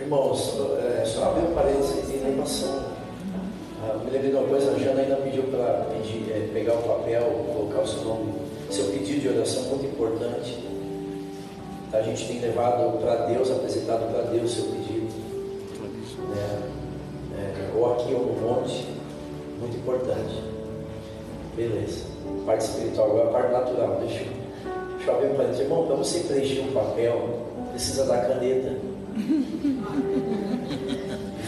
Irmãos, só abrir um parênteses em relação. Me lembrei de uma coisa, a Jana ainda pediu para pegar o papel, colocar o seu nome, seu pedido de oração muito importante. A gente tem levado para Deus, apresentado para Deus o seu pedido, ou aqui ou no monte, muito importante. Beleza, parte espiritual, agora a parte natural. Deixa eu abrir um parênteses. Irmão, para você preencher um papel, precisa da caneta.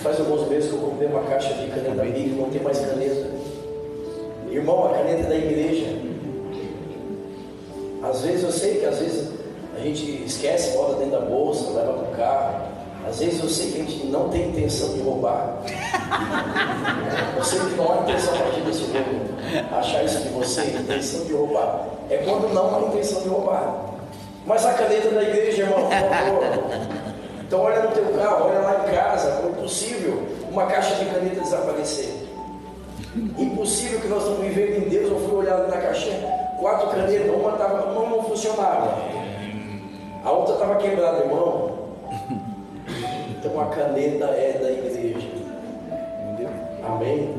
Faz alguns meses que eu comprei uma caixa de caneta Bic, não tem mais caneta. Irmão, a caneta é da igreja. Às vezes eu sei que a gente esquece, bota dentro da bolsa, leva para o carro. Às vezes eu sei que a gente não tem intenção de roubar. Eu sei que não há intenção aqui desse povo achar isso de você, intenção de roubar. É quando não há intenção de roubar. Mas a caneta da igreja, irmão, por favor. Então olha no teu carro, olha lá em casa. É impossível uma caixa de caneta desaparecer. Impossível que nós estamos vivendo em Deus. Eu fui olhar na caixinha, 4 canetas, uma não funcionava, a outra estava quebrada, irmão. Então a caneta é da igreja. Amém?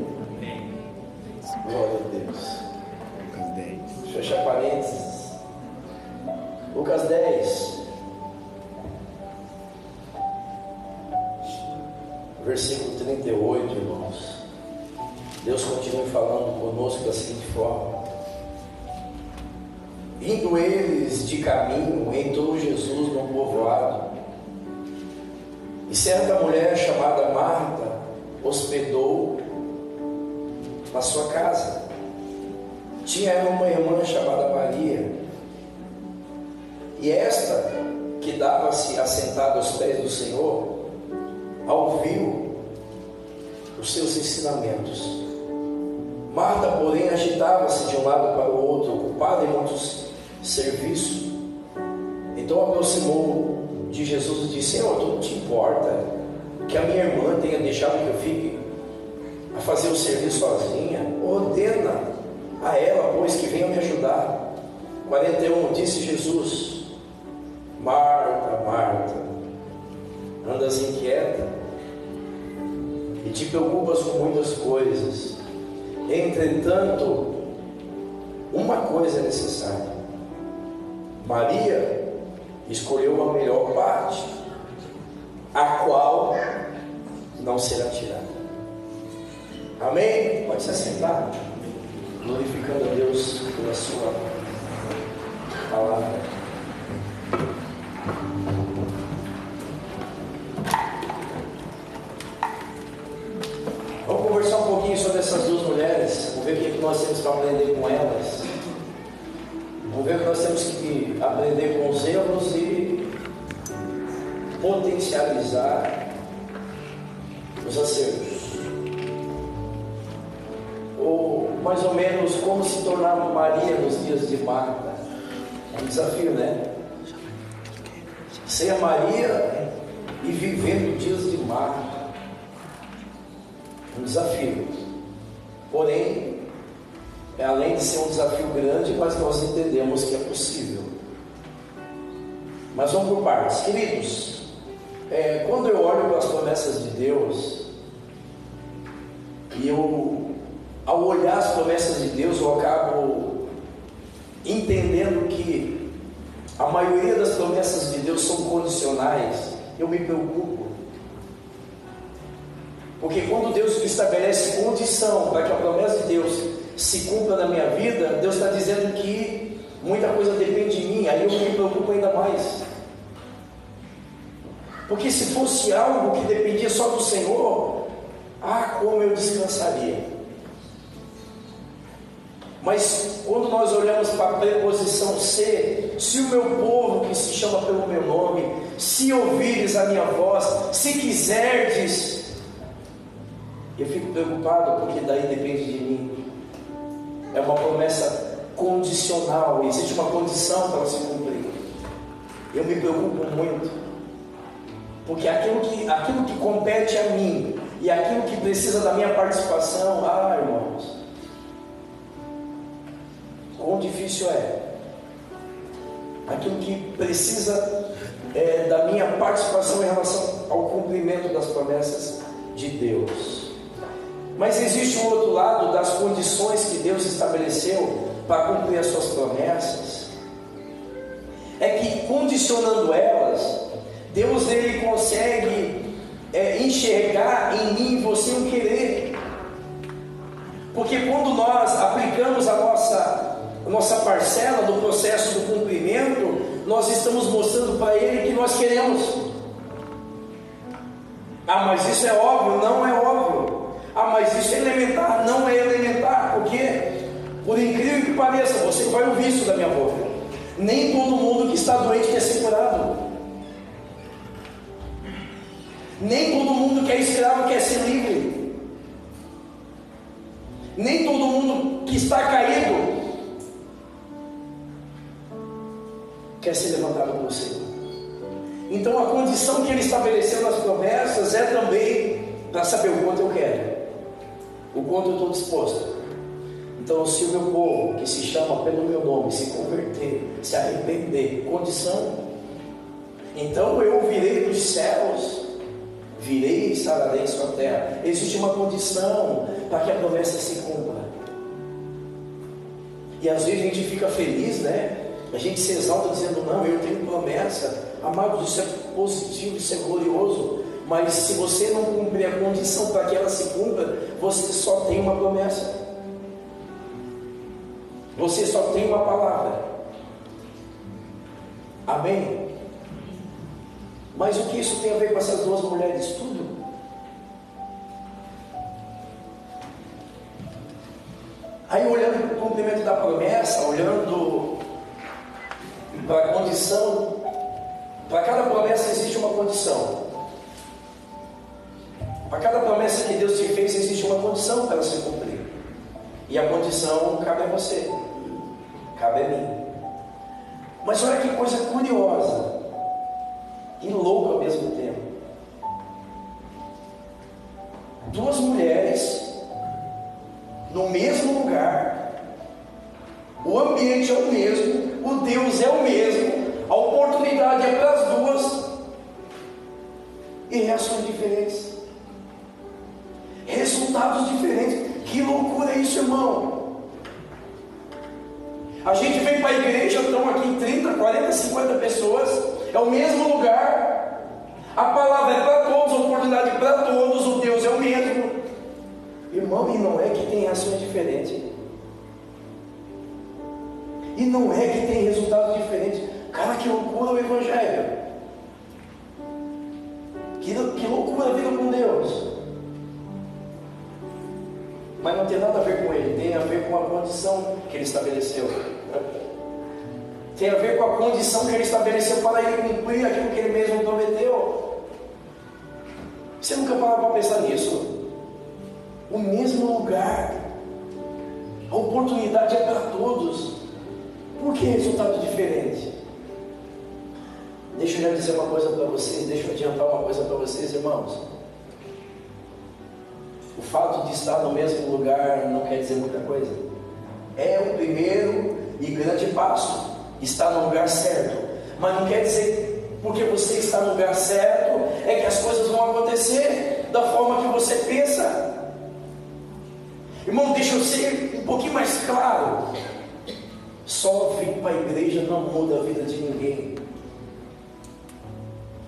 Glória a Deus. Lucas 10. Fecha parênteses. Lucas 10, versículo 38, irmãos. Deus continua falando conosco da seguinte forma: indo eles de caminho, entrou Jesus num povoado, e certa mulher chamada Marta hospedou na sua casa. Tinha ela uma irmã chamada Maria, e esta, que dava-se assentada aos pés do Senhor, ouviu os seus ensinamentos. Marta, porém, agitava-se de um lado para o outro, ocupada em muitos serviços. Então aproximou de Jesus e disse: Senhor, tu não te importa que a minha irmã tenha deixado que eu fique a fazer o serviço sozinha? Ordena a ela, pois, que venha me ajudar. 41, disse Jesus: Marta, Marta, andas inquieta e te preocupas com muitas coisas. Entretanto, uma coisa é necessária. Maria escolheu a melhor parte, a qual não será tirada. Amém? Pode se assentar, glorificando a Deus pela sua palavra. Vamos conversar um pouquinho sobre essas duas mulheres. Vamos ver o que nós temos para aprender com elas. Vamos ver o que nós temos que aprender com os erros e potencializar os acertos. Ou mais ou menos como se tornar Maria nos dias de Marta. É um desafio, né? Ser a Maria e vivendo dias de Marta. Um desafio. Porém, além de ser um desafio grande, mas nós entendemos que é possível. Mas vamos por partes. Queridos, quando eu olho para as promessas de Deus, e ao olhar as promessas de Deus, eu acabo entendendo que a maioria das promessas de Deus são condicionais. Eu me preocupo, porque quando Deus estabelece condição para que a promessa de Deus se cumpra na minha vida, Deus está dizendo que muita coisa depende de mim. Aí eu me preocupo ainda mais, porque se fosse algo que dependia só do Senhor, como eu descansaria. Mas quando nós olhamos para a preposição ser, se o meu povo que se chama pelo meu nome, se ouvires a minha voz, se quiserdes, eu fico preocupado, porque daí depende de mim. É uma promessa condicional, existe uma condição para se cumprir. Eu me preocupo muito, porque aquilo que compete a mim e aquilo que precisa da minha participação, irmãos, quão difícil é. aquilo que precisa da minha participação em relação ao cumprimento das promessas de Deus. Mas existe um outro lado das condições que Deus estabeleceu para cumprir as suas promessas. É que condicionando elas, Deus ele consegue enxergar em mim e você um querer. Porque quando nós aplicamos a nossa parcela no processo do cumprimento, nós estamos mostrando para Ele que nós queremos. Ah, mas isso é óbvio? Não é óbvio. Ah, mas isso é elementar? Não é elementar. Porque, por incrível que pareça, você vai ouvir isso da minha boca, nem todo mundo que está doente quer ser curado. Nem todo mundo que é escravo quer ser livre. Nem todo mundo que está caído quer ser levantado pelo Senhor. Então a condição que Ele estabeleceu nas promessas é também para saber o quanto eu quero, o quanto eu estou disposto. Então, se o meu povo, que se chama pelo meu nome, se converter, se arrepender, condição, então eu virei dos céus, virei e sararei sua terra. Existe uma condição para que a promessa se cumpra. E às vezes a gente fica feliz, né? A gente se exalta dizendo, não, eu tenho promessa. Amados, isso é positivo, isso é glorioso. Mas se você não cumprir a condição para que ela se cumpra, você só tem uma promessa. Você só tem uma palavra. Amém? Mas o que isso tem a ver com essas duas mulheres? Tudo. Aí olhando para o cumprimento da promessa, olhando para a condição, para cada promessa existe uma condição. Para cada promessa que Deus te fez, existe uma condição para ela se cumprir. E a condição cabe a você, cabe a mim. Mas olha que coisa curiosa e louca ao mesmo tempo. Duas mulheres no mesmo lugar, o ambiente é o mesmo, o Deus é o mesmo, a oportunidade é para as duas, e reações diferentes, resultados diferentes. Que loucura é isso, irmão? A gente vem para a igreja, estão aqui 30, 40, 50 pessoas, é o mesmo lugar, a palavra é para todos, a oportunidade é para todos, o Deus é o mesmo. Irmão, e não é que tem reações diferentes, e não é que tem resultados diferentes. Cara, que loucura o Evangelho, que loucura a vida com Deus. Mas não tem nada a ver com Ele, tem a ver com a condição que Ele estabeleceu. Tem a ver com a condição que Ele estabeleceu para Ele cumprir aquilo que Ele mesmo prometeu. Você nunca parou para pensar nisso? O mesmo lugar, a oportunidade é para todos. Por que resultado diferente? Deixa eu já dizer uma coisa para vocês, deixa eu adiantar uma coisa para vocês, irmãos. O fato de estar no mesmo lugar não quer dizer muita coisa. É o primeiro e grande passo, estar no lugar certo. Mas não quer dizer, porque você está no lugar certo, é que as coisas vão acontecer da forma que você pensa. Irmão, deixa eu ser um pouquinho mais claro. Só vir para a igreja não muda a vida de ninguém.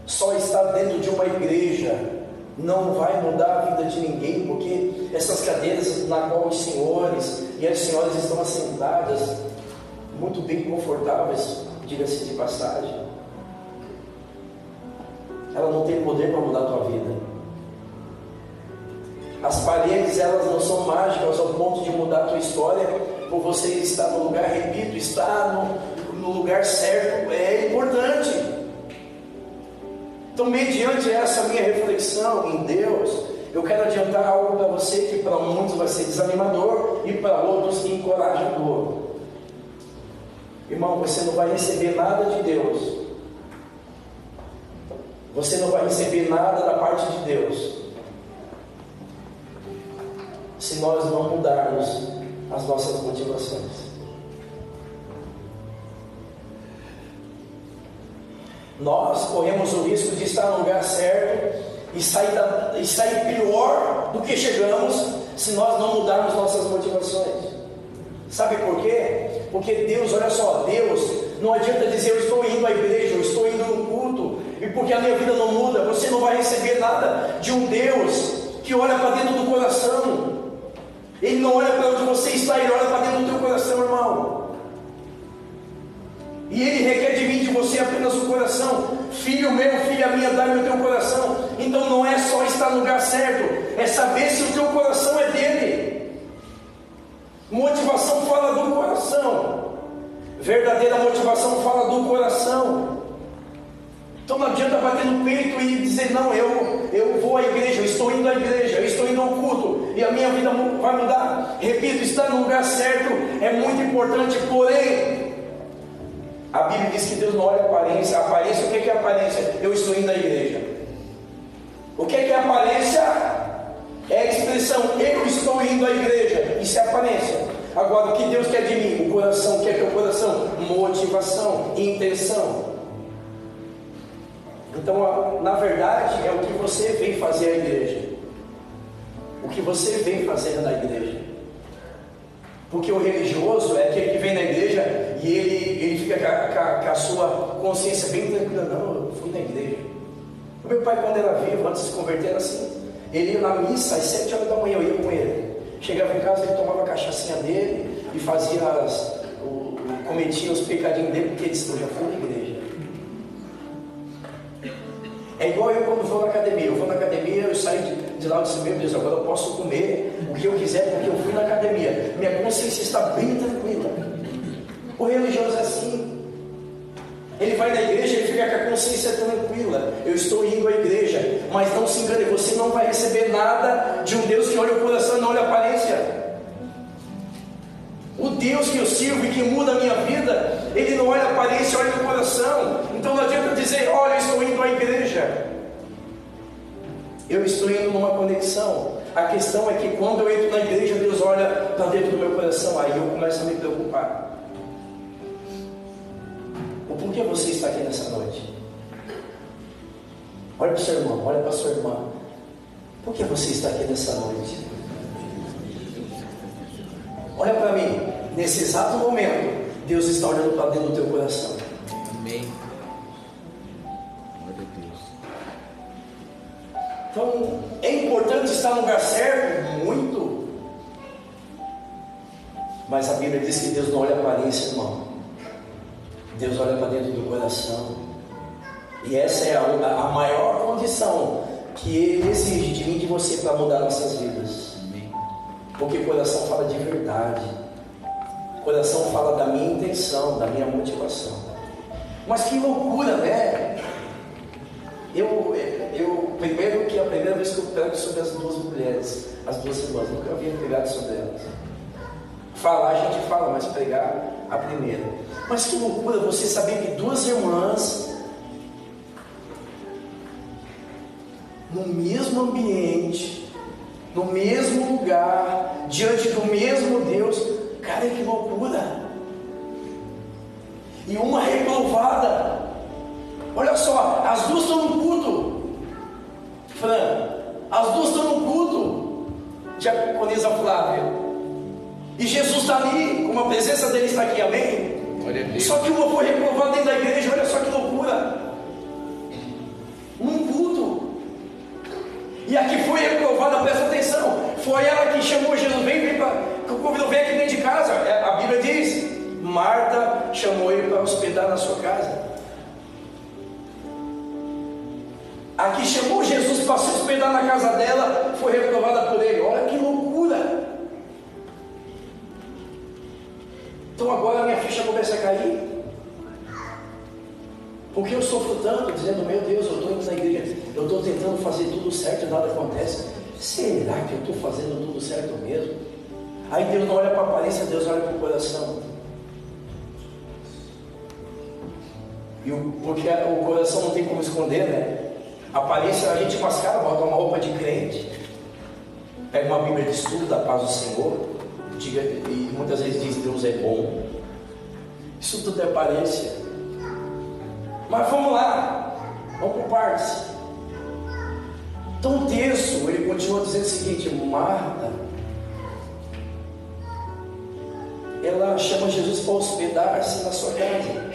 Só estar dentro de uma igreja não vai mudar a vida de ninguém, porque essas cadeiras na qual os senhores e as senhoras estão assentadas, muito bem confortáveis, diga-se de passagem, ela não tem poder para mudar a tua vida. As paredes, elas não são mágicas ao ponto de mudar a tua história, por você estar no lugar, repito, estar no lugar certo é importante. Então, mediante essa minha reflexão em Deus, eu quero adiantar algo para você que para muitos vai ser desanimador e para outros encorajador. Irmão, você não vai receber nada de Deus, você não vai receber nada da parte de Deus se nós não mudarmos as nossas motivações. nós corremos o risco de estar no lugar certo e sair pior do que chegamos se nós não mudarmos nossas motivações. Sabe por quê? Porque Deus, olha só, Deus, não adianta dizer eu estou indo à igreja, eu estou indo no culto, e porque a minha vida não muda, você não vai receber nada de um Deus que olha para dentro do coração. Ele não olha para onde você está, Ele olha para dentro do teu coração, irmão. E Ele requer de mim, de você, apenas o coração. Filho meu, filha minha, dá-me o teu coração. Então não é só estar no lugar certo, é saber se o teu coração é dele. Motivação fala do coração. Verdadeira motivação fala do coração. Então não adianta bater no peito e dizer, não, eu vou à igreja, eu estou indo à igreja, eu estou indo ao culto, e a minha vida vai mudar. Repito, estar no lugar certo é muito importante, porém, a Bíblia diz que Deus não olha a aparência. Aparência, o que é aparência? Eu estou indo à igreja. O que é aparência? É a expressão, eu estou indo à igreja. Isso é aparência. Agora, o que Deus quer de mim? O coração, o que é o coração? Motivação, intenção. Então, na verdade, é o que você vem fazer à igreja. O que você vem fazer na igreja. Porque o religioso é aquele que vem na igreja e ele fica com a sua consciência bem tranquila. Não, eu fui na igreja. O meu pai, quando era vivo, antes de se converter, era assim. Ele ia na missa às 7 horas da manhã, eu ia com ele. Chegava em casa, ele tomava a cachaçinha dele e fazia cometia os pecadinhos dele, porque ele disse, eu já fui na igreja. É igual eu quando vou na academia. Eu vou na academia, eu saio de lá e disse, meu Deus, agora eu posso comer o que eu quiser porque eu fui na academia. Minha consciência está bem tranquila. O religioso é assim. Ele vai na igreja, ele fica com a consciência tranquila. Eu estou indo à igreja. Mas não se engane, você não vai receber nada de um Deus que olha o coração e não olha a aparência. O Deus que eu sirvo e que muda a minha vida, Ele não olha a aparência, olha o coração. Então não adianta dizer, olha, eu estou indo à igreja. Eu estou indo numa conexão. A questão é que quando eu entro na igreja, Deus olha para dentro do meu coração. Aí eu começo a me preocupar. O porquê você está aqui nessa noite? Olha para o seu irmão, olha para a sua irmã. Por que você está aqui nessa noite? Olha para mim. Nesse exato momento, Deus está olhando para dentro do teu coração. Amém. Glória a Deus. Então, é importante estar no lugar certo? Muito. Mas a Bíblia diz que Deus não olha a aparência, irmão. Deus olha para dentro do coração. E essa é a maior condição que Ele exige de mim e de você para mudar nossas vidas. Porque o coração fala de verdade. O coração fala da minha intenção, da minha motivação. Mas que loucura, né? Primeiro que é a primeira vez que eu prego sobre as duas mulheres, as duas irmãs, nunca havia pregado sobre elas. Falar a gente fala, mas pregar a primeira. Mas que loucura você saber que duas irmãs, no mesmo ambiente, no mesmo lugar, diante do mesmo Deus. Cara, que loucura! E uma reprovada. Olha só, as duas estão no culto. Fran, as duas estão no culto. Diaconisa Flávia. E Jesus está ali, como a presença dele está aqui, amém? Só que uma foi reprovada dentro da igreja. Olha só que loucura. Num culto. E a que foi reprovada, presta atenção, foi ela que chamou Jesus, vem aqui dentro de casa. A Bíblia diz, Marta chamou ele para hospedar na sua casa. A que chamou Jesus para se hospedar na casa dela, foi reprovada por ele. Olha que loucura. Então agora a minha ficha começa a cair. Porque eu sofro tanto, dizendo, meu Deus, eu estou indo na igreja, eu estou tentando fazer tudo certo e nada acontece. Será que eu estou fazendo tudo certo mesmo? Aí Deus não olha para a aparência, Deus olha para o coração. Porque o coração não tem como esconder, né? A aparência a gente mascara, bota uma roupa de crente, pega uma Bíblia de estudo da paz do Senhor, e muitas vezes diz, Deus é bom. Isso tudo é aparência. Mas vamos lá, Vamos por partes. Então o texto, ele continua dizendo o seguinte: Marta, ela chama Jesus para hospedar-se na sua casa.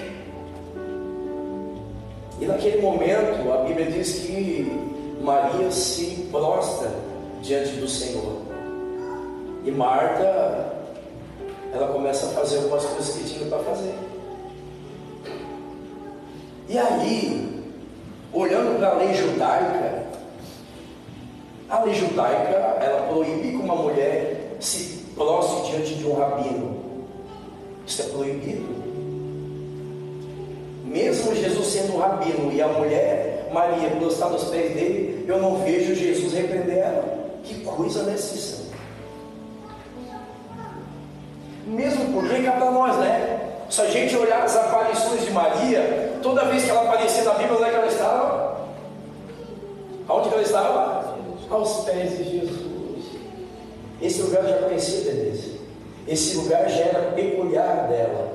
E naquele momento, a Bíblia diz que Maria se prostra diante do Senhor. E Marta, ela começa a fazer algumas coisas que tinha para fazer. E aí, olhando para a lei judaica, ela proíbe que uma mulher se prostre diante de um rabino. Isso é proibido. Mesmo Jesus sendo um rabino e a mulher Maria prostrar aos pés dele, eu não vejo Jesus repreender ela. Que coisa necessária. Mesmo porque cá para nós, né? Se a gente olhar as aparições de Maria, toda vez que ela aparecia na Bíblia, onde é que ela estava? Aonde que ela estava? Aos pés de Jesus. Esse lugar eu já conhecia Denise. Esse lugar já era peculiar dela.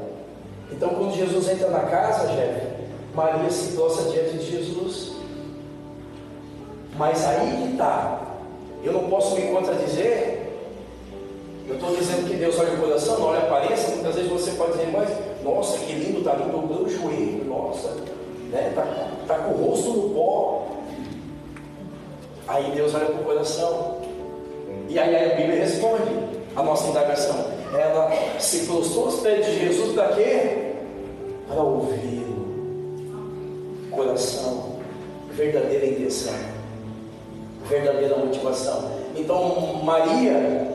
Então quando Jesus entra na casa, Jeff, Maria se prostra diante de Jesus. Mas aí que está. Eu não posso me contradizer. Eu estou dizendo que Deus olha o coração, não olha a aparência. Muitas vezes você pode dizer, mas nossa, que lindo, está lindo, dobrou o joelho, nossa, né? Tá com o rosto no pó. Aí Deus olha para o coração. E aí a Bíblia responde a nossa indagação. Ela se prostrou aos pés de Jesus para quê? Para ouvi-lo. Coração, verdadeira intenção, verdadeira motivação. Então Maria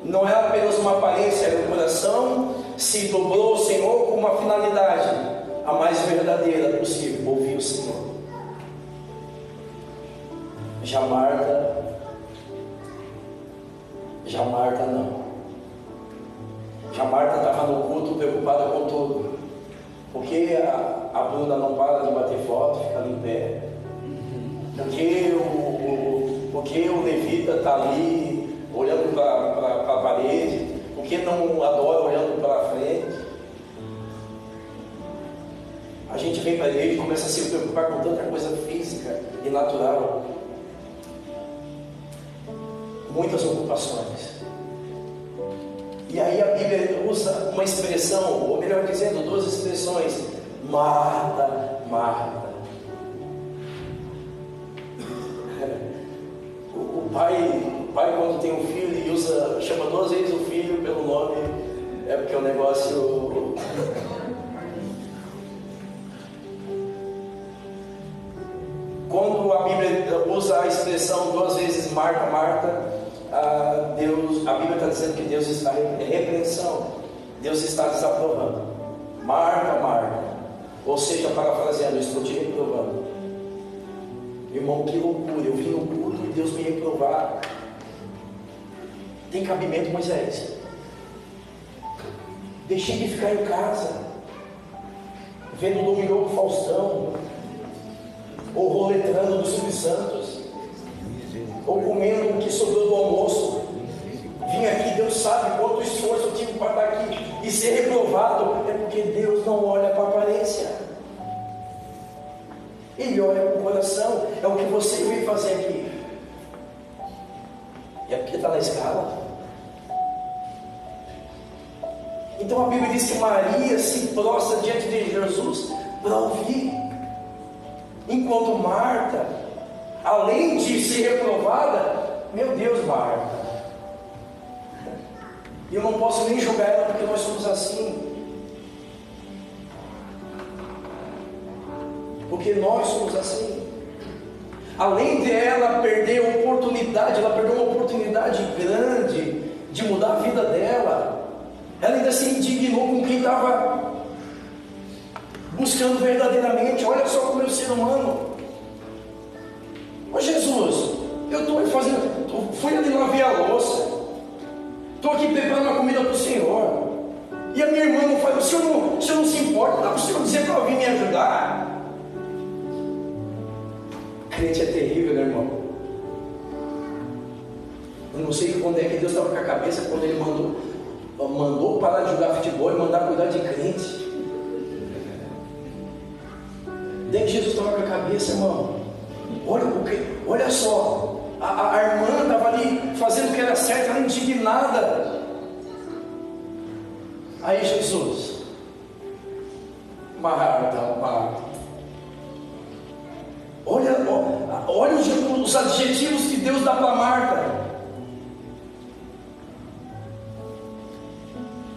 não é apenas uma aparência, era um coração, se dobrou ao Senhor com uma finalidade, a mais verdadeira possível, ouvir o Senhor. Já Marta não. Já Marta estava no culto preocupada com tudo. Porque a Bruna não para de bater foto, fica ali em pé. Porque o levita está ali olhando para a parede. Porque não adora olhando para a frente. A gente vem para a igreja e começa a se preocupar com tanta coisa física e natural. Muitas ocupações. E aí a Bíblia usa uma expressão, ou melhor dizendo, duas expressões: Marta, Marta. O pai quando tem um filho e chama duas vezes o filho pelo nome, é porque o negócio... Quando a Bíblia usa a expressão duas vezes Marta, Marta, a Bíblia está dizendo que Deus está em repreensão, Deus está desaprovando. Marta, Marta, ou seja, parafraseando, estou te reprovando. Irmão, que loucura, eu vim no culto e Deus me reprovar. Tem cabimento, Moisés? Deixei de ficar em casa vendo o Domingo do Faustão, ou roletrando do Silvio Santos, ou comendo o que sobrou do almoço. Vim aqui, Deus sabe quanto esforço eu tive para estar aqui e ser reprovado. É porque Deus não olha para a aparência, Ele olha para o coração. É o que você veio fazer aqui. É porque está na escala. Então a Bíblia diz que Maria se prostra diante de Jesus para ouvir, enquanto Marta, além de ser reprovada, meu Deus, Marta, eu não posso nem julgar ela porque nós somos assim, porque nós somos assim. Além de ela perder a oportunidade, ela perdeu uma oportunidade grande de mudar a vida dela. Ela ainda se indignou com quem estava buscando verdadeiramente. Olha só como é o ser humano. Ô Jesus, eu estou fazendo, fui ali lavar a louça, estou aqui preparando uma comida para o Senhor, e a minha irmã não faz, o senhor não se importa, dá para o Senhor dizer para ela vir me ajudar? Crente é terrível, né, irmão? Eu não sei quando é que Deus estava com a cabeça quando Ele mandou parar de jogar futebol e mandar cuidar de crente. Daí Jesus estava com a cabeça, irmão. Olha só. A irmã estava ali fazendo o que era certo, ela indignada. Aí Jesus, Marta. Olha os adjetivos que Deus dá para Marta.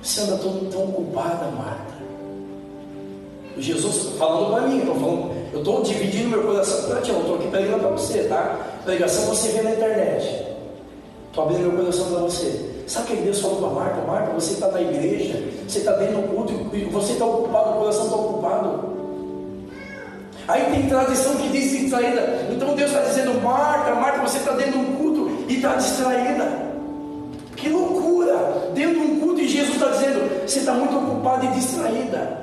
Você anda tão ocupada, Marta. Jesus falando para mim, eu estou dividindo meu coração. Eu estou aqui pregando para você, tá? Pregação você vê na internet. Estou abrindo meu coração para você. Sabe o que Deus falou para Marta? Marta, você está na igreja, você está dentro do culto, e você está ocupado, o coração está ocupado. Aí tem tradição que diz distraída. Então Deus está dizendo, Marta, você está dentro de um culto e está distraída. Que loucura! Dentro de um culto e Jesus está dizendo, você está muito ocupada e distraída.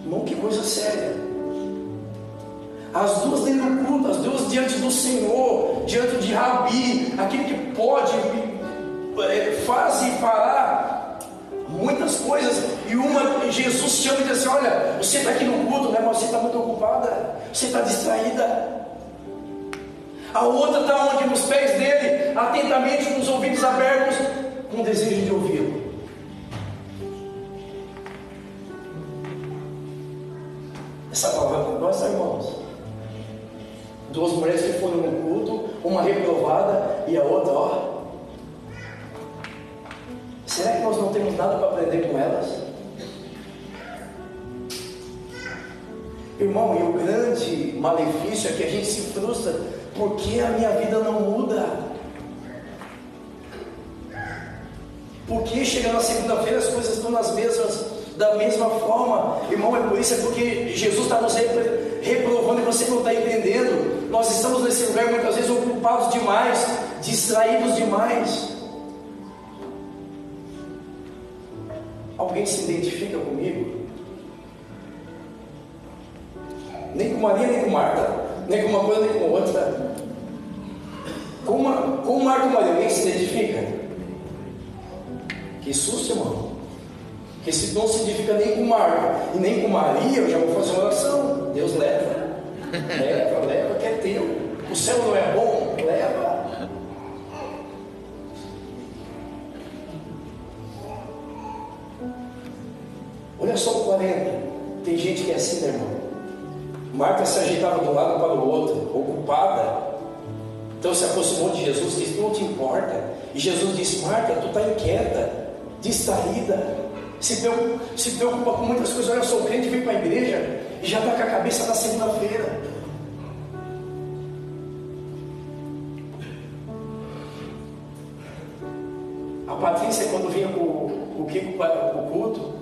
Irmão, que coisa séria. As duas dentro do culto, as duas diante do Senhor, diante de Rabi, aquele que pode faz e fará muitas coisas. E Jesus chama e diz assim, olha, você está aqui no culto, né, mas você está muito ocupada, você está distraída. A outra está onde? Nos pés dele, atentamente, com os ouvidos abertos, com desejo de ouvi-lo. Essa palavra para nós, irmãos. Duas mulheres que foram no culto, uma reprovada e a outra, será que nós não temos nada para aprender com elas? Irmão, e o grande malefício é que a gente se frustra porque a minha vida não muda. Porque chega na segunda-feira as coisas estão da mesma forma. Irmão, é por isso, é porque Jesus está nos reprovando e você não está entendendo. Nós estamos nesse lugar muitas vezes ocupados demais, distraídos demais. Alguém se identifica comigo? Nem com Maria, nem com Marta, nem com uma coisa, nem com outra. Com Marta e Maria, alguém se identifica? Que susto, irmão. Porque se não se identifica nem com Marta e nem com Maria, eu já vou fazer uma oração. Deus leva, que é teu. O céu não é bom? Leva. Olha só o 40. Tem gente que é assim, né, irmão? Marta se ajeitava de um lado para o outro, ocupada. Então se aproximou de Jesus e disse, não te importa. E Jesus disse, Marta, tu está inquieta, distraída, se preocupa com muitas coisas. Olha só, o crente vem para a igreja e já está com a cabeça na segunda-feira. A Patrícia, quando vinha com o Kiko para o culto,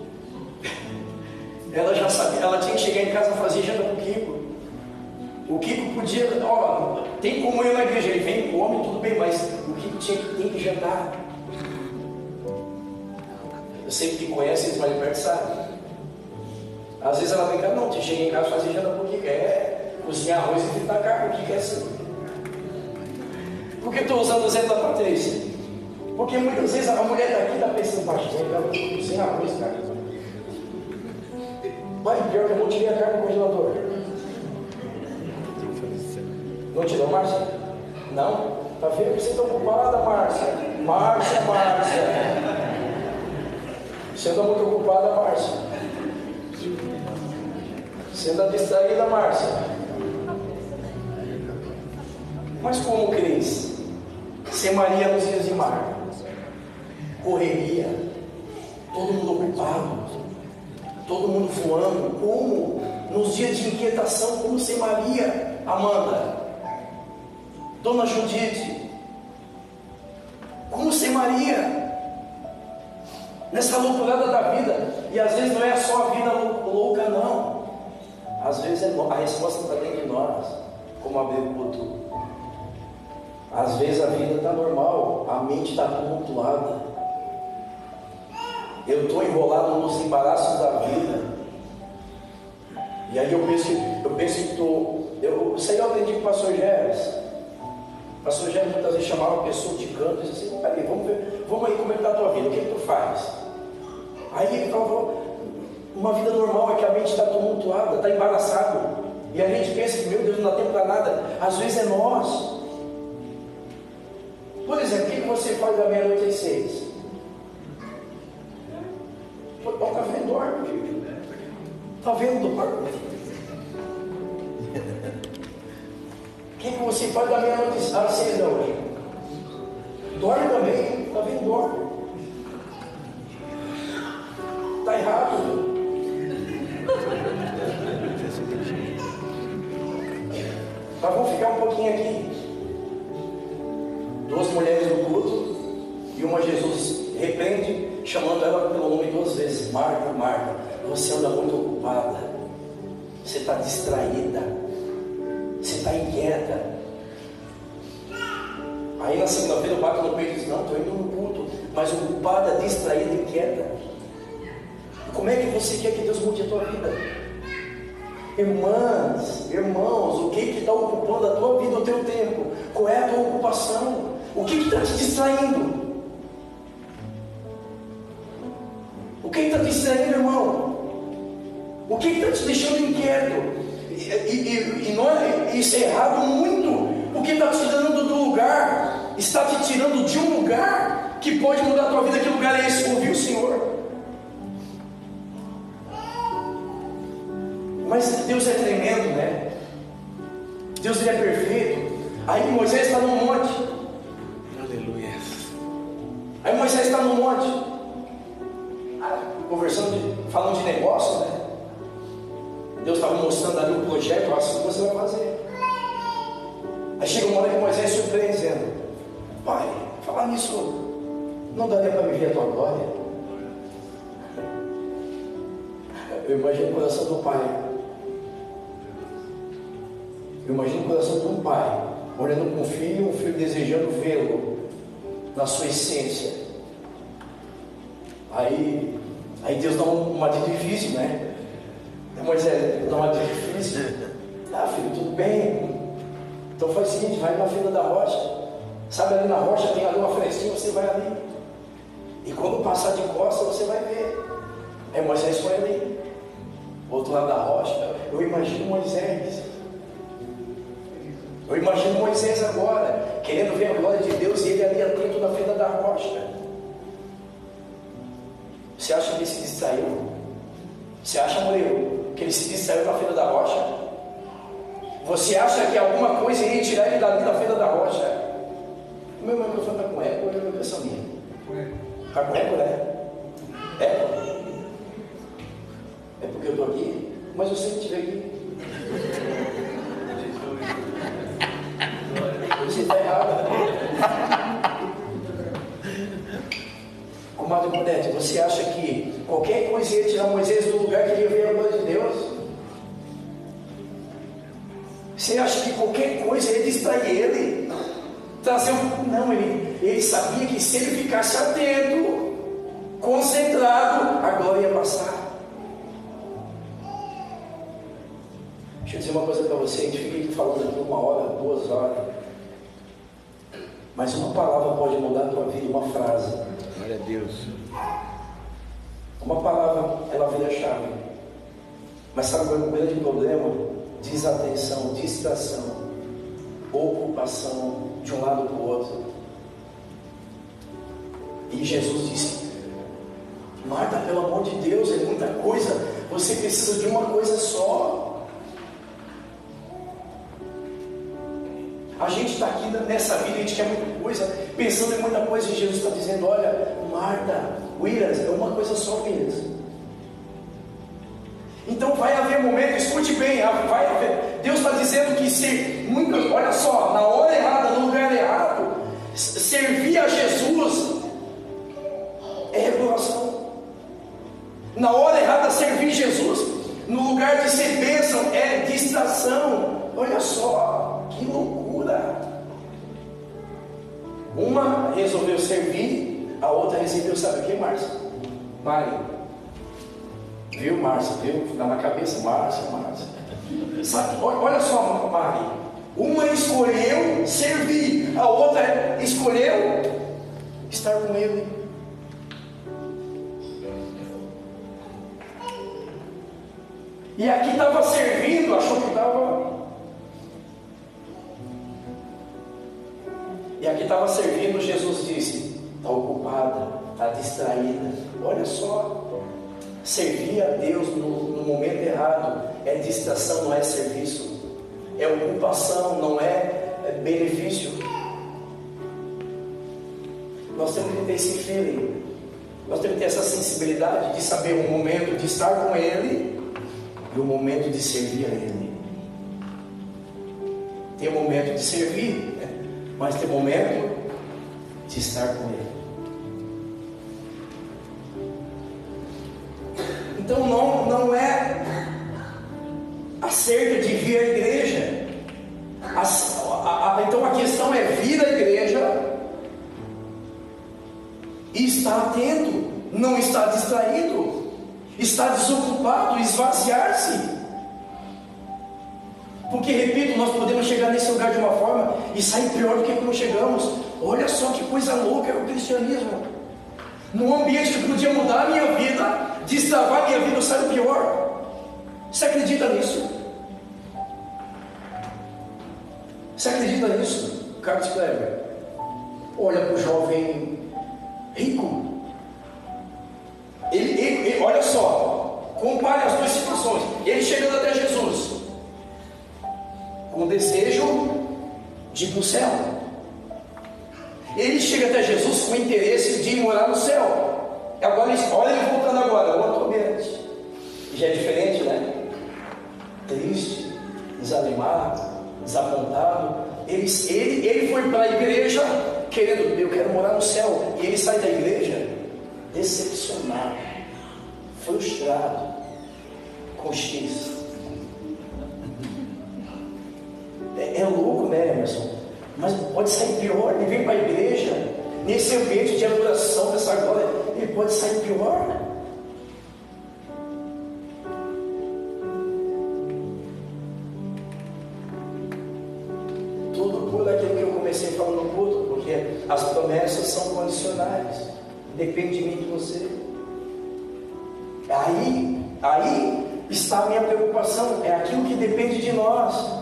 ela já sabia, ela tinha que chegar em casa e fazer janta com o Kiko. O Kiko podia, tem como ir na igreja, ele vem, come, tudo bem, mas o Kiko tem que jantar. Eu sei que conhece eles mais de perto, sabe? Às vezes ela vem cá, não, chega em casa e fazer janta com o Kiko, cozinhar arroz e fritar carne, o Kiko é assim. Por que eu estou usando o exemplo da Patrícia? Porque muitas vezes a mulher daqui está pensando, pastor, ela cozinha arroz, cara. Mas pior que eu não tirei a carne do congelador. Não tirou, Márcia? Não? Tá vendo que você está ocupada, Márcia? Márcia. Você anda muito ocupada, Márcia. Você anda distraída, Márcia. Mas como Cris? Sem Maria nos dias de mar. Correria. Todo mundo ocupado. Todo mundo voando. Como? Nos dias de inquietação, como sem Maria? Amanda. Dona Judite. Como sem Maria? Nessa loucurada da vida. E às vezes não é só a vida louca, não. Às vezes a resposta está dentro de nós. Como abrir o culto. Às vezes a vida está normal. A mente está tumultuada. Eu estou enrolado nos embaraços da vida. E aí eu penso que estou. Isso aí eu aprendi com o pastor Géres. O pastor Géres muitas vezes chamava a pessoa de canto e disse assim, peraí, vamos aí como é que está a tua vida, o que tu faz? Aí ele falava, Uma vida normal é que a mente está tumultuada, está embaraçado. E a gente pensa que, meu Deus, não dá tempo para nada. Às vezes é nós. Por exemplo, o que você faz da meia-noite às 6? Está vendo, dorme, filho. Está vendo, dorme. O que você faz da meia-noite às 6 da hoje? Dorme também. Está vendo, dorme. Está errado. Mas vamos ficar um pouquinho aqui. 2 mulheres no culto, e uma Jesus repreende, chamando ela pelo nome 2 vezes: Marta, Marta, você anda muito ocupada, você está distraída, você está inquieta. Aí na segunda-feira eu bato no peito e diz: não, estou indo no culto, mas ocupada, distraída, inquieta. Como é que você quer que Deus mude a tua vida? Irmãs, irmãos, o que está ocupando a tua vida, o teu tempo? Qual é a tua ocupação? O que está te distraindo? O que está te distraindo, irmão? O que está te deixando inquieto? Isso é errado muito, porque está te tirando do lugar, está te tirando de um lugar que pode mudar a tua vida. Que lugar é esse? Ouvir o Senhor. Mas Deus é tremendo, né? Deus, ele é perfeito. Aí Moisés está no monte. Aleluia. Aí Moisés está no monte, falando de negócio, né? Deus estava mostrando ali um projeto, assim que você vai fazer. Aí chega uma hora que Moisés surpreende, dizendo: pai, falar nisso, não daria para me ver a tua glória? Eu imagino o coração do pai. Eu imagino o coração de um pai olhando para um filho desejando vê-lo na sua essência. Aí Deus dá uma de difícil, né? Moisés dá uma de difícil. Ah, filho, tudo bem. Então faz o seguinte, vai na fila da rocha. Sabe, ali na rocha tem ali uma frestinha, você vai ali. E quando passar de costas, você vai ver. Aí Moisés foi ali, outro lado da rocha. Eu imagino Moisés. Eu imagino Moisés agora, querendo ver a glória de Deus, e ele ali atento na fenda da rocha. Você acha que ele se distraiu? Você acha, Murilo, que ele se distraiu na fenda da rocha? Você acha que alguma coisa iria tirar ele dali da fenda da rocha? O meu microfone está com eco ou é uma impressão minha? Está com eco, né? Eco? É porque eu estou aqui? Mas eu sempre estive aqui. Você está errado. Comadre Bonete, você acha que qualquer coisa ia tirar Moisés do lugar que ele ia ver a glória de Deus? Você acha que qualquer coisa ia distrair ele? Trazer um... Não, ele sabia que se ele ficasse atento, concentrado, a glória ia passar. Deixa eu dizer uma coisa para você. A gente fica aqui falando aqui 1 hora, 2 horas. Mas uma palavra pode mudar a tua vida, uma frase. Glória a Deus. Uma palavra, ela vira chave. Mas sabe qual é o grande problema? Desatenção, distração, ocupação de um lado para o outro. E Jesus disse: Marta, pelo amor de Deus, é muita coisa. Você precisa de uma coisa só. A gente está aqui nessa vida, a gente quer muita coisa, pensando em muita coisa, e Jesus está dizendo: olha, Marta, Williams, é uma coisa só, Williams. Então vai haver momento, escute bem, vai haver. Deus está dizendo que ser muito, olha só, na hora errada, no lugar errado, servir a Jesus é regulação. Na hora errada, servir Jesus, no lugar de ser bênção, é distração. Olha só, que loucura. Uma resolveu servir, a outra resolveu, sabe o que, Márcia? Mari. Viu, Márcia? Viu? Dá na cabeça, Márcia. Sabe, olha só, Mari. Uma escolheu servir, a outra escolheu estar com ele. E aqui estava servindo, achou que estava. E aqui estava servindo, Jesus disse: está ocupada, está distraída. Olha só, servir a Deus no momento errado é distração, não é serviço, é ocupação, não é benefício. Nós temos que ter esse feeling, nós temos que ter essa sensibilidade de saber o momento de estar com Ele e o momento de servir a Ele. Tem o momento de servir, mas tem o momento de estar com Ele. Então não é acerca de vir à igreja. Então a questão é vir à igreja e estar atento, não estar distraído, estar desocupado, esvaziar-se. Porque, repito, nós podemos chegar nesse lugar de uma forma e sair pior do que como chegamos. Olha só que coisa louca é o cristianismo. Num ambiente que podia mudar a minha vida, destravar a minha vida, eu saio pior. Você acredita nisso? Você acredita nisso? Carlos Kleber, olha para o jovem rico. Ele, olha só, compare as duas situações. Ele chegando até Jesus com desejo de ir para o céu. Ele chega até Jesus com interesse de ir morar no céu. Agora, olha ele voltando agora, outro ambiente. Já é diferente, né? Triste, desanimado, desapontado. Ele foi para a igreja querendo, eu quero morar no céu. E ele sai da igreja decepcionado, frustrado, com X. É louco, né, Emerson? Mas pode sair pior. Ele vem para a igreja, nesse ambiente de adoração, dessa glória, ele pode sair pior. Tudo por aquilo que eu comecei falando no culto, porque as promessas são condicionais, depende de mim e de você. Aí está a minha preocupação, é aquilo que depende de nós.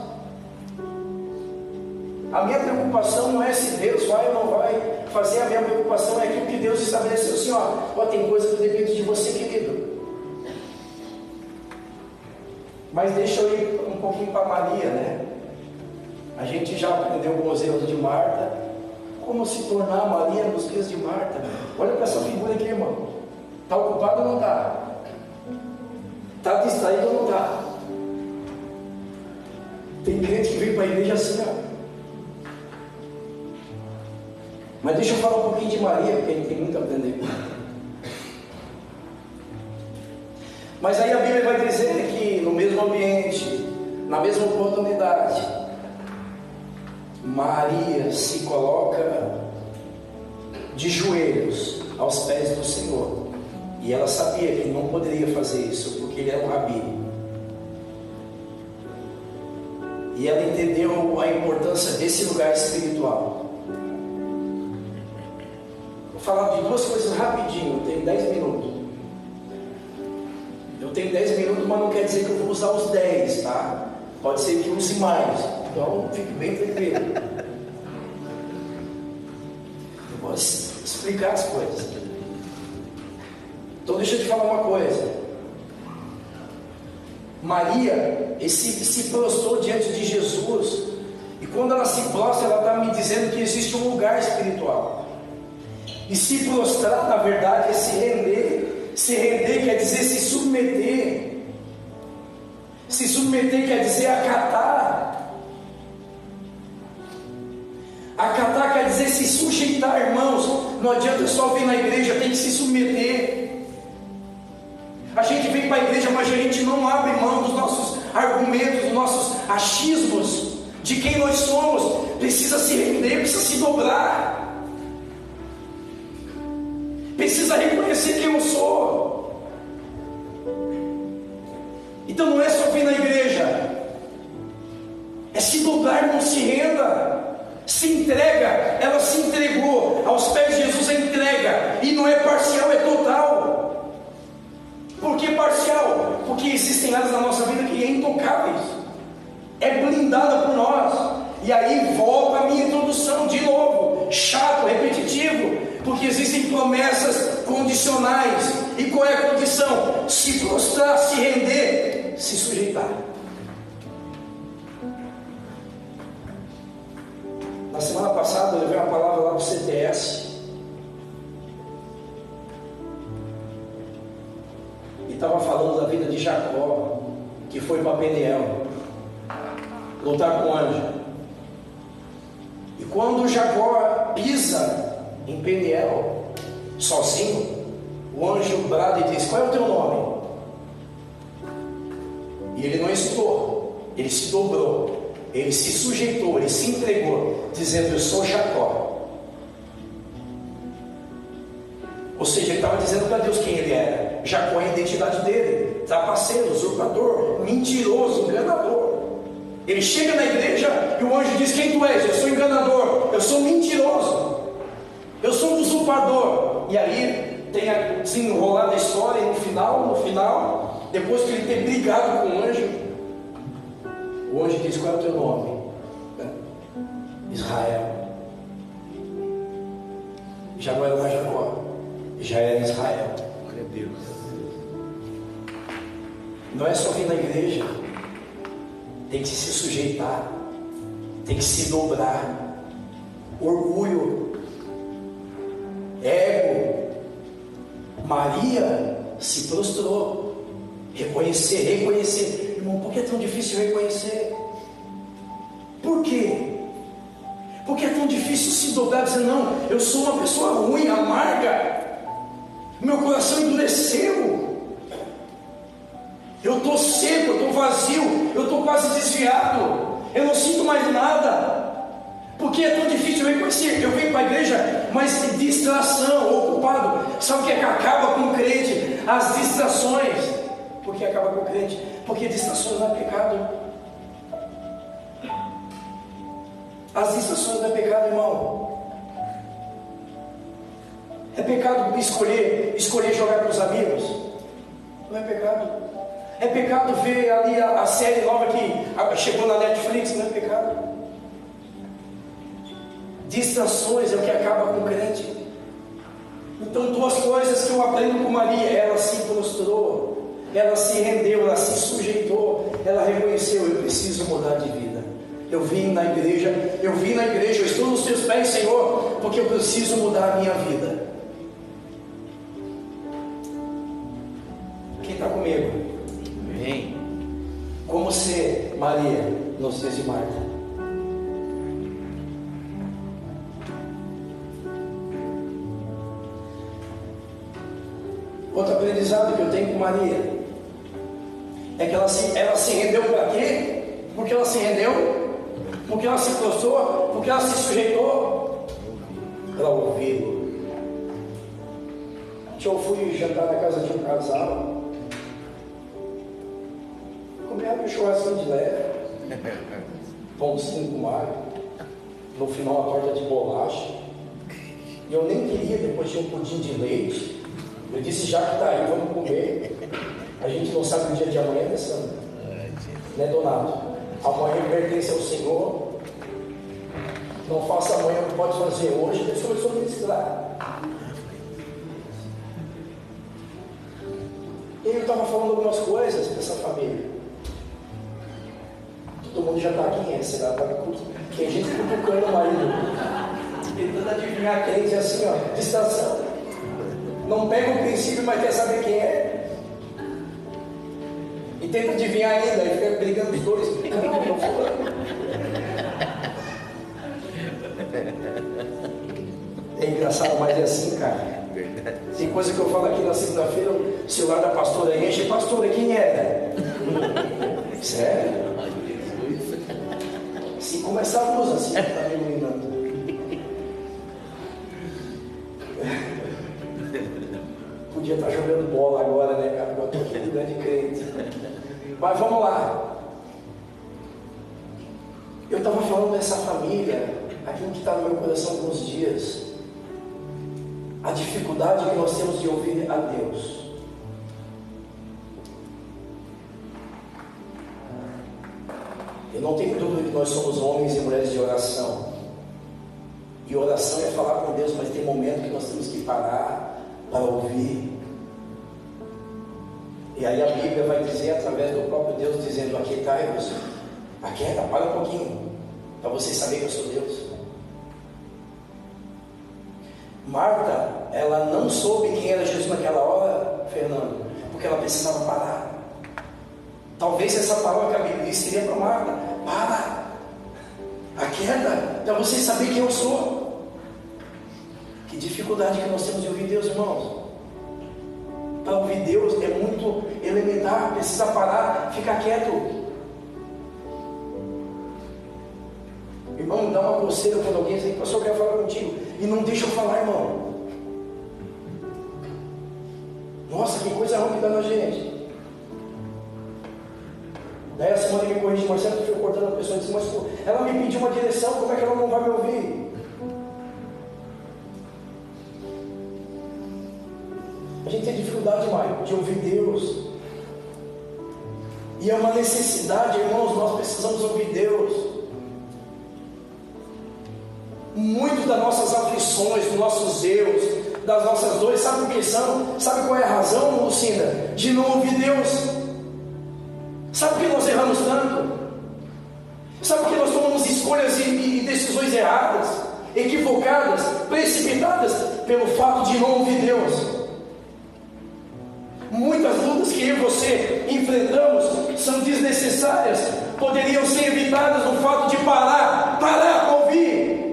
A minha preocupação não é se Deus vai ou não vai fazer, a minha preocupação é aquilo que Deus estabeleceu assim, ó, tem coisa que depende de você, querido. Mas deixa eu ir um pouquinho para Maria, né? A gente já aprendeu com os erros de Marta, como se tornar Maria nos dias de Marta. Olha para essa figura aqui, irmão. Está ocupado ou não está? Está distraído ou não está? Tem crente que vem para a igreja assim, ó. Mas deixa eu falar um pouquinho de Maria, porque a gente tem muito a aprender. Mas aí a Bíblia vai dizer que no mesmo ambiente, na mesma oportunidade, Maria se coloca de joelhos aos pés do Senhor. E ela sabia que não poderia fazer isso, porque ele era um rabi. E ela entendeu a importância desse lugar espiritual. Vou falar de duas coisas rapidinho, eu tenho 10 minutos. Eu tenho 10 minutos, mas não quer dizer que eu vou usar os 10, tá? Pode ser que use mais. Então, fique bem tranquilo. Eu vou explicar as coisas. Então, deixa eu te falar uma coisa. Maria se prostrou diante de Jesus. E quando ela se prostra, ela está me dizendo que existe um lugar espiritual. E se prostrar, na verdade, é se render. Se render quer dizer se submeter. Se submeter quer dizer acatar. Acatar quer dizer se sujeitar, irmãos. Não adianta só vir na igreja, tem que se submeter. A gente vem para a igreja, mas a gente não abre mão dos nossos argumentos, dos nossos achismos, de quem nós somos. Precisa se render, precisa se dobrar. Precisa reconhecer quem eu sou. Então não é só vir na igreja, é se dobrar, não se renda. Se entrega, ela se entregou aos pés de Jesus, a entrega, e não é parcial, é total. Por que parcial? Porque porque existem áreas na nossa vida que é intocáveis, é blindada por nós. E aí volta a minha introdução de novo, chato, repetitivo, porque existem promessas condicionais. E qual é a condição? Se prostrar, se render, se sujeitar. Na semana passada eu levei uma palavra lá do CTS e estava falando da vida de Jacó, que foi para Peniel lutar com o anjo. E quando Jacó pisa em Peniel sozinho, o anjo brada e diz: qual é o teu nome? E ele não hesitou, ele se dobrou, ele se sujeitou, ele se entregou, dizendo: eu sou Jacó. Ou seja, ele estava dizendo para Deus quem ele era. Jacó é a identidade dele: trapaceiro, usurpador, mentiroso, enganador. Ele chega na igreja e o anjo diz: quem tu és? Eu sou enganador, eu sou mentiroso, eu sou um usurpador. E aí tem a desenrolar da história, e no final, depois que ele ter brigado com o anjo diz: qual é o teu nome? Israel. Já não era mais Jacó, já era Israel. Glória a Deus. Não é só vir na igreja, tem que se sujeitar, tem que se dobrar. Orgulho, ego. Maria se prostrou. Reconhecer. Irmão, por que é tão difícil reconhecer? Por quê? Porque é tão difícil se dobrar e dizer: não, eu sou uma pessoa ruim, amarga, meu coração endureceu, eu estou seco, eu estou vazio, eu estou quase desviado, eu não sinto mais nada. Porque é tão difícil reconhecer. Eu venho para a igreja, mas distração, ocupado. Sabe o que é que acaba com o crente? As distrações. Por que acaba com o crente? Porque distrações não é pecado. As distrações não é pecado, irmão. É pecado escolher jogar com os amigos? Não é pecado. É pecado ver ali a série nova que chegou na Netflix? Não é pecado. Distrações é o que acaba com o crente. Então, duas coisas que eu aprendo com Maria: ela se prostrou, ela se rendeu, ela se sujeitou, ela reconheceu: eu preciso mudar de vida. Eu vim na igreja, eu estou nos teus pés, Senhor, porque eu preciso mudar a minha vida. Quem está comigo? Amém. Como ser Maria nos dias de Marta? Outro aprendizado que eu tenho com Maria é que ela se rendeu para quê? Porque ela se rendeu, porque ela se prostrou, porque ela se sujeitou para ouvi-lo. Eu fui jantar na casa de um casal, comi um churrasquinho de leve, pãozinho com alho, no final a torta de bolacha, e eu nem queria, depois tinha um pudim de leite. Eu disse: já que está aí, vamos comer. A gente não sabe o dia de amanhã, né, Sandra? Né, Donato? Amanhã pertence ao Senhor. Não faça amanhã o que pode fazer hoje. Deus começou a ministrar. E eu estava falando algumas coisas dessa família. Todo mundo já está aqui, será? Tem gente cutucando o marido, tentando adivinhar a crente assim, ó, distração. Não pega o princípio, mas quer saber quem é. E tenta adivinhar ainda, e fica brigando os dois. Não, fulano. É engraçado, mas é assim, cara. Tem coisa que eu falo aqui na segunda-feira, o celular da pastora enche. Pastora, quem era? Sério? Se começar a luz assim, tá me iluminando. Podia estar jogando bola agora, né, cara? Eu estou aqui no grande crente. Mas vamos lá. Eu estava falando dessa família, aquilo que está no meu coração alguns dias. A dificuldade que nós temos de ouvir a Deus. Eu não tenho dúvida que nós somos homens e mulheres de oração. E oração é falar com Deus, mas tem momento que nós temos que parar para ouvir. E aí a Bíblia vai dizer, através do próprio Deus, dizendo: aquietai-vos, aquieta, para um pouquinho, para vocês saberem que eu sou Deus. Marta, ela não soube quem era Jesus naquela hora, Fernando, porque ela precisava parar. Talvez essa palavra que a Bíblia disse seria para Marta: para, aquieta, para vocês saberem quem eu sou. Que dificuldade que nós temos de ouvir Deus, irmãos. Para ouvir Deus é muito elementar, precisa parar, ficar quieto. Irmão, dá uma coceira quando alguém diz: pastor, eu quero falar contigo, e não deixa eu falar, irmão. Nossa, que coisa ruim que dá na gente. Daí a semana me corrige, Marcelo, que foi cortando a pessoa e disse: mas pô, ela me pediu uma direção, como é que ela não vai me ouvir? A gente tem dificuldade demais de ouvir Deus. E é uma necessidade, irmãos, nós precisamos ouvir Deus. Muito das nossas aflições, dos nossos erros, das nossas dores, sabe o que são? Sabe qual é a razão, Lucinda, de não ouvir Deus? Sabe por que nós erramos tanto? Sabe por que nós tomamos escolhas e decisões erradas, equivocadas, precipitadas? Pelo fato de não ouvir Deus. Muitas lutas que eu e você enfrentamos são desnecessárias, poderiam ser evitadas no fato de parar para ouvir.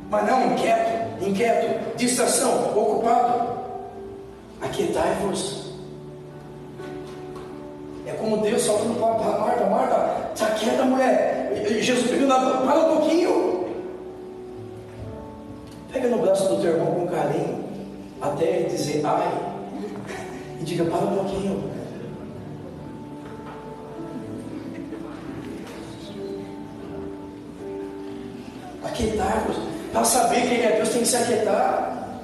Mas não, inquieto, distração, ocupado. Aquietai-vos. É como Deus falando para Marta: Marta, está quieta, mulher. Jesus pediu lá: para um pouquinho. Pega no braço do teu irmão com carinho, até ele dizer ai, e diga: para um pouquinho. Aquietar-vos. Para saber quem é Deus, tem que se aquietar.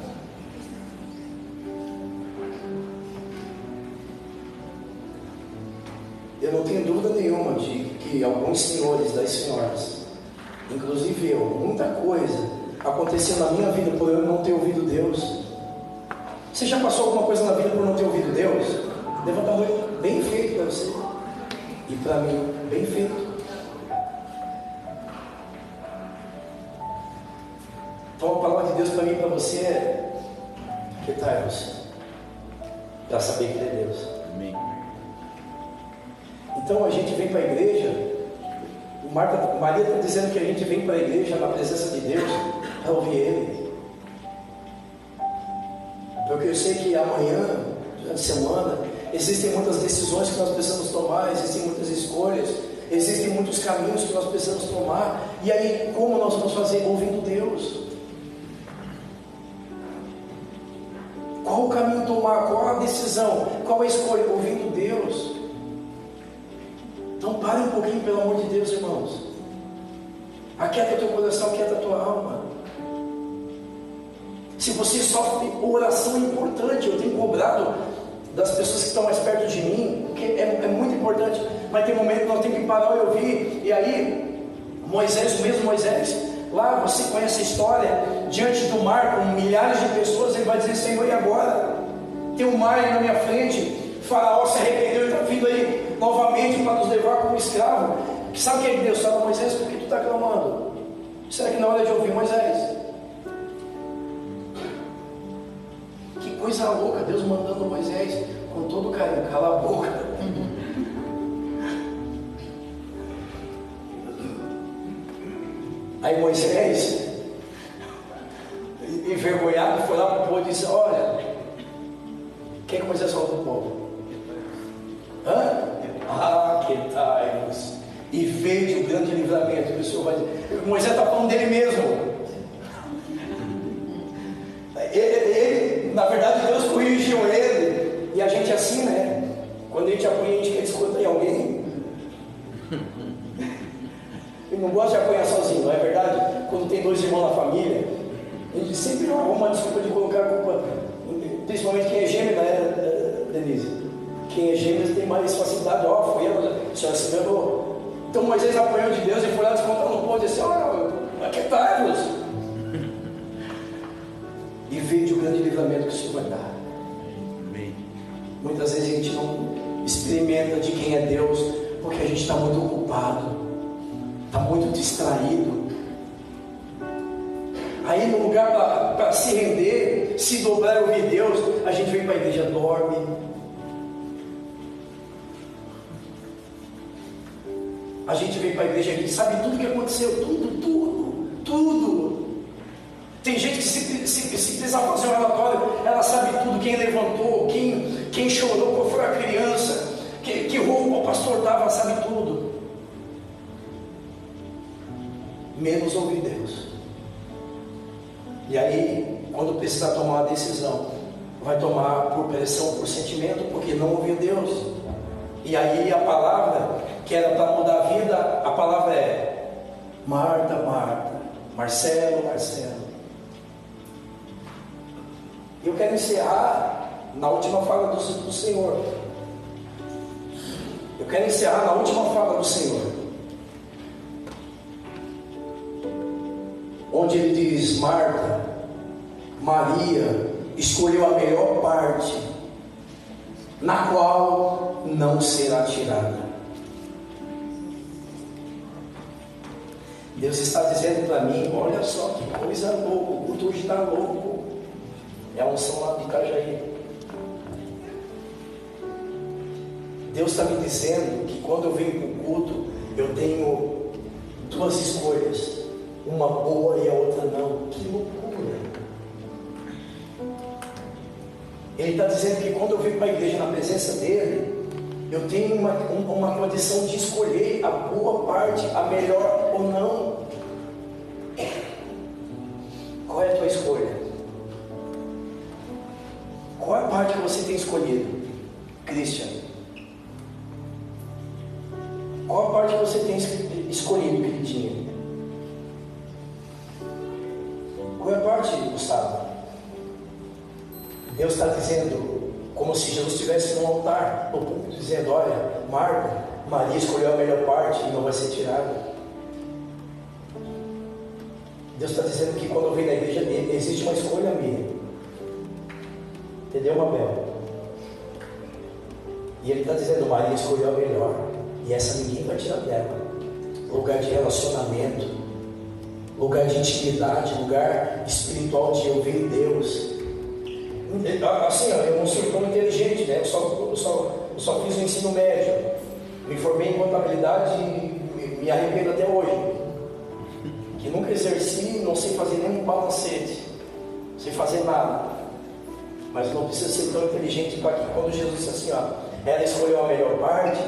Eu não tenho dúvida nenhuma de que alguns senhores das senhoras, inclusive eu, muita coisa aconteceu na minha vida por eu não ter ouvido Deus. Você já passou alguma coisa na vida por não ter ouvido Deus? Levanta a mão. Bem feito para você. E para mim, bem feito. Então a palavra de Deus para mim e para você é: aquietai-vos, para saber que Ele é Deus. Amém. Então a gente vem para a igreja. Maria está dizendo que a gente vem para a igreja na presença de Deus para ouvir Ele. Porque eu sei que amanhã, durante a semana, existem muitas decisões que nós precisamos tomar, existem muitas escolhas, existem muitos caminhos que nós precisamos tomar. E aí, como nós vamos fazer? Ouvindo Deus. Qual o caminho tomar? Qual a decisão? Qual a escolha? Ouvindo Deus. Então pare um pouquinho, pelo amor de Deus, irmãos. Aquieta teu coração, aquieta tua alma. Se você sofre, oração é importante. Eu tenho cobrado das pessoas que estão mais perto de mim, porque é muito importante. Mas tem momento que nós temos que parar e ouvir. E aí, Moisés, o mesmo Moisés, lá você conhece a história, diante do mar, com milhares de pessoas, ele vai dizer: Senhor, e agora? Tem um mar aí na minha frente, Faraó se arrependeu e está vindo aí novamente para nos levar como escravo. Sabe o que é que Deus fala: Moisés, por que tu está clamando? Será que não é hora de ouvir, Moisés? Que coisa louca, Deus mandando Moisés com todo carinho: cala a boca. Aí Moisés, envergonhado, foi lá para o povo e disse: olha, o que Moisés falou para o povo? Aquietai-vos e vede o grande livramento que o Senhor vai dizer. Moisés está falando dele mesmo. Ele, na verdade, Deus corrigiu ele. E a gente assim, né? Quando a gente apanha, a gente quer descontar em alguém. Eu não gosto de apanhar sozinho, não é verdade? Quando tem dois irmãos na família, a gente sempre arruma uma desculpa de colocar a culpa, principalmente quem é gêmeo, né, Denise? Quem é gêmeo tem mais facilidade. Ó, foi ela, a senhora se enganou. Então Moisés apanhou de Deus e foi lá descontar no povo e disse: olha, aquietai-vos. E veja o grande livramento que o Senhor vai dar. Amém. Muitas vezes a gente não experimenta de quem é Deus, porque a gente está muito ocupado, está muito distraído. Aí no lugar para se render, se dobrar e ouvir Deus, a gente vem para a igreja, dorme. A gente vem para a igreja aqui, sabe tudo que aconteceu, tudo. Tem gente que se precisar fazer um relatório, ela sabe tudo, quem levantou, quem chorou, qual foi a criança, que roupa o pastor dava, sabe tudo. Menos ouvir Deus. E aí, quando precisar tomar uma decisão, vai tomar por pressão, por sentimento, porque não ouviu Deus. E aí a palavra que era para mudar a vida, a palavra é Marta, Marta, Marcelo, Marcelo. Eu quero encerrar na última fala do Senhor. Eu quero encerrar na última fala do Senhor, onde ele diz: Marta, Maria escolheu a melhor parte, na qual não será tirada. Deus está dizendo para mim: olha só que coisa louca, o culto hoje está louco. É a unção lá de Itajaí. Deus está me dizendo que quando eu venho para o culto, eu tenho duas escolhas, uma boa e a outra não. Que loucura! Ele está dizendo que quando eu venho para a igreja na presença dele, eu tenho uma condição de escolher a boa parte, a melhor ou não. Qual é a tua escolha? Qual é a parte que você tem escolhido, Christian? Qual a parte que você tem escolhido, queridinho? Qual é a parte, Gustavo? Deus está dizendo, como se Jesus estivesse no altar, no púlpito, dizendo: olha, Marta, Maria escolheu a melhor parte e não vai ser tirada. Deus está dizendo que quando eu venho na igreja, existe uma escolha minha. Entendeu, Mabel? E ele está dizendo: Maria escolheu a melhor, e essa ninguém vai tirar dela. Lugar de relacionamento, lugar de intimidade, lugar espiritual de ouvir Deus. Assim, eu não sou tão inteligente, né? Eu só fiz o ensino médio, me formei em contabilidade e me arrependo até hoje, que nunca exerci, não sei fazer nem um balancete, não sei fazer nada. Mas não precisa ser tão inteligente para que quando Jesus disse assim, ó, ela escolheu a melhor parte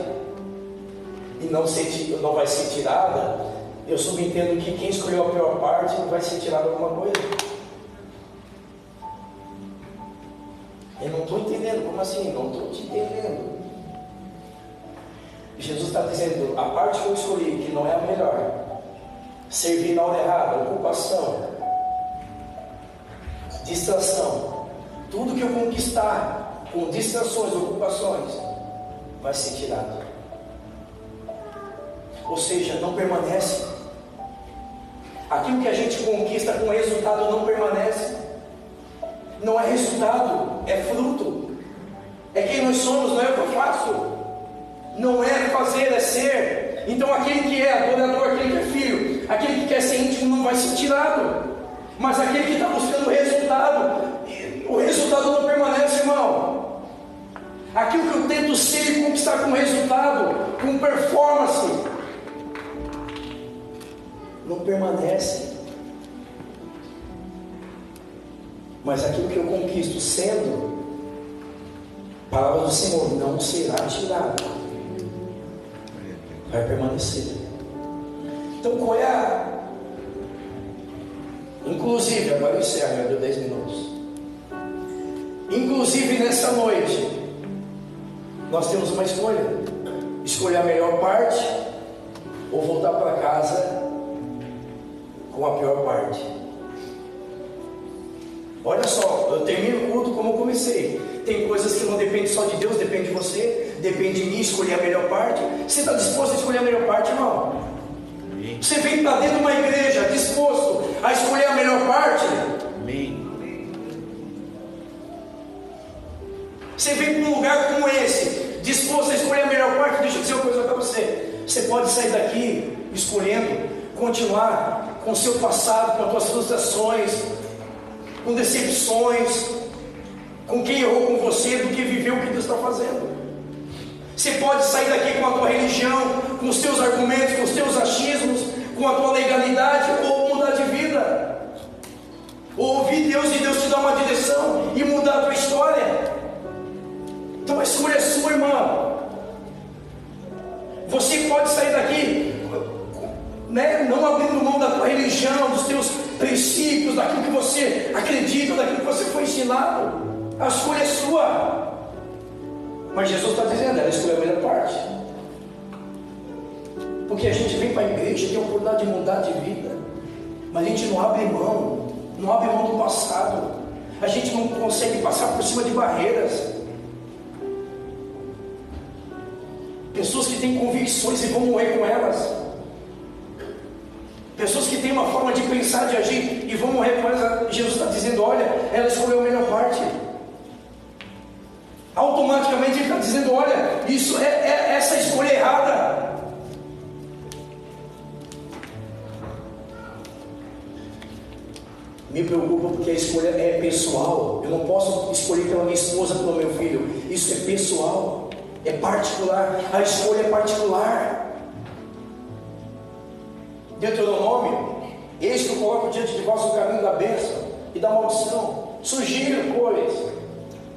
e não vai ser tirada, eu subentendo que quem escolheu a pior parte não vai ser tirado alguma coisa. Eu não estou entendendo. Como assim? Não estou te entendendo. Jesus está dizendo: a parte que eu escolhi, que não é a melhor, servir na hora errada, ocupação, distração, tudo que eu conquistar com distrações, ocupações, vai ser tirado. Ou seja, não permanece. Aquilo que a gente conquista com resultado não permanece. Não é resultado, é fruto. É quem nós somos, não é o que eu faço. Não é fazer, é ser. Então aquele que é adorador, aquele que é filho, aquele que quer ser íntimo não vai ser tirado. Mas aquele que está buscando o resultado não permanece, irmão. Aquilo que eu tento ser e conquistar com resultado, com performance, não permanece. Mas aquilo que eu conquisto sendo palavra do Senhor não será tirado, vai permanecer. Então qual é a... Inclusive, agora eu encerro, já deu 10 minutos. Inclusive nessa noite nós temos uma escolha: escolher a melhor parte ou voltar para casa com a pior parte. Olha só, eu termino o culto como eu comecei. Tem coisas que não dependem só de Deus, depende de você, depende de mim escolher a melhor parte. Você está disposto a escolher a melhor parte, irmão? Você vem para dentro de uma igreja disposto a escolher a melhor parte? Amém. Você vem para um lugar como esse, disposto a escolher a melhor parte? Deixa eu dizer uma coisa para você. Você pode sair daqui escolhendo continuar com o seu passado, com as suas frustrações, com decepções, com quem errou com você, do que viveu o que Deus está fazendo. Você pode sair daqui com a tua religião, com os teus argumentos, com os teus achismos, com a tua legalidade, ou mudar de vida, ou ouvir Deus e Deus te dar uma direção e mudar a tua história. Então a escolha é sua, irmão. Você pode sair daqui, né, não abrindo mão da tua religião, dos teus princípios, daquilo que você acredita, daquilo que você foi ensinado. A escolha é sua. Mas Jesus está dizendo, ela escolheu a melhor parte. Porque a gente vem para a igreja, tem a oportunidade de mudar de vida, mas a gente não abre mão do passado. A gente não consegue passar por cima de barreiras. Pessoas que têm convicções e vão morrer com elas. Pessoas que têm uma forma de pensar, de agir e vão morrer com elas. Jesus está dizendo, olha, ela escolheu a melhor parte. Automaticamente ele está dizendo, olha, isso é essa escolha errada. Me preocupa porque a escolha é pessoal. Eu não posso escolher pela minha esposa, pelo meu filho. Isso é pessoal, é particular. A escolha é particular. Deuteronômio, eis que eu coloco diante de vós o caminho da bênção e da maldição. Sugiro, pois.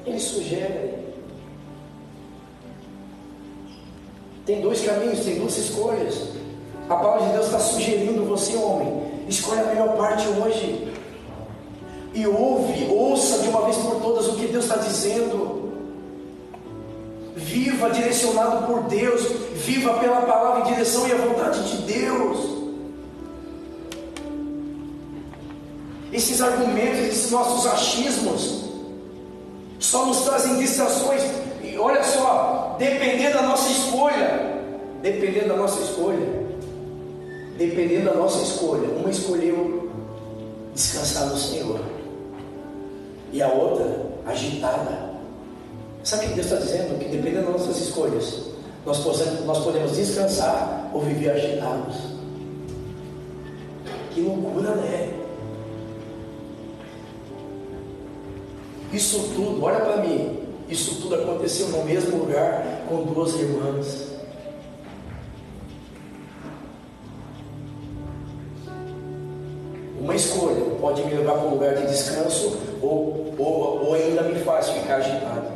Ele sugere. Tem dois caminhos, tem duas escolhas. A palavra de Deus está sugerindo você, homem, escolha a melhor parte hoje. E ouça de uma vez por todas o que Deus está dizendo. Viva direcionado por Deus. Viva pela palavra em direção e a vontade de Deus. Esses argumentos, esses nossos achismos só nos trazem distrações. E olha só, dependendo da nossa escolha, uma escolheu descansar no Senhor e a outra agitada. Sabe o que Deus está dizendo? Que dependendo das nossas escolhas, nós podemos descansar ou viver agitados. Que loucura, né? Isso tudo, olha para mim, isso tudo aconteceu no mesmo lugar com duas irmãs. Uma escolha pode me levar para um lugar de descanso ou ainda me faz ficar agitado.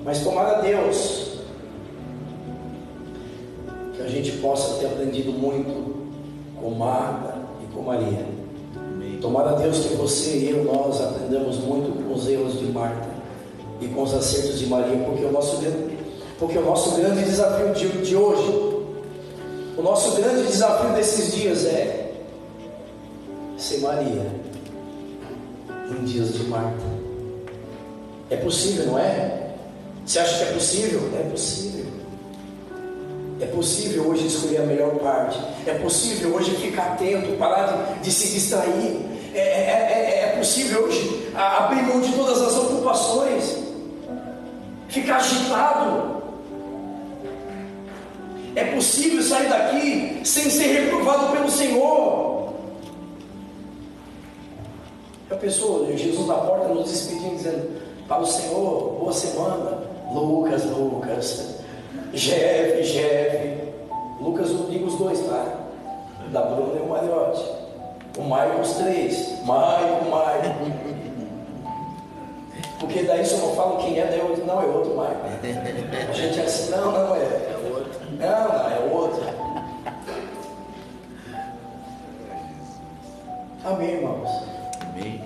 Mas tomara a Deus que a gente possa ter aprendido muito com Marta e com Maria. Tomara a Deus que você e eu, nós aprendamos muito com os erros de Marta e com os acertos de Maria, porque o nosso grande desafio de hoje, o nosso grande desafio desses dias é ser Maria em dias de Marta. É possível, não é? Você acha que é possível? É possível. É possível hoje escolher a melhor parte. É possível hoje ficar atento, parar de se distrair. É possível hoje abrir mão de todas as ocupações, ficar agitado. É possível sair daqui sem ser reprovado pelo Senhor. A pessoa, Jesus na porta nos despedindo, dizendo para o Senhor, boa semana. Lucas, Jeff. Lucas, eu digo os dois, tá? Da Bruna e o Mariotti. O Maio, os três. Maio. Porque daí se eu não falo quem é, daí eu digo, não, é outro Maio. A gente é assim, não é. É outro. Não, é outro. Amém, irmãos. Amém.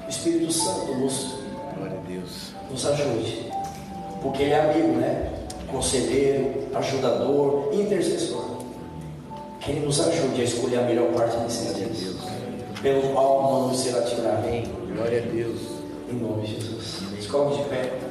Espírito Santo Glória a Deus. Nos ajude. Porque Ele é amigo, né? Conselheiro, ajudador, intercessor. Que Ele nos ajude a escolher a melhor parte desses dias, pelo qual não nos será tirado. Glória a Deus. Em nome de Jesus. Se coloque de pé.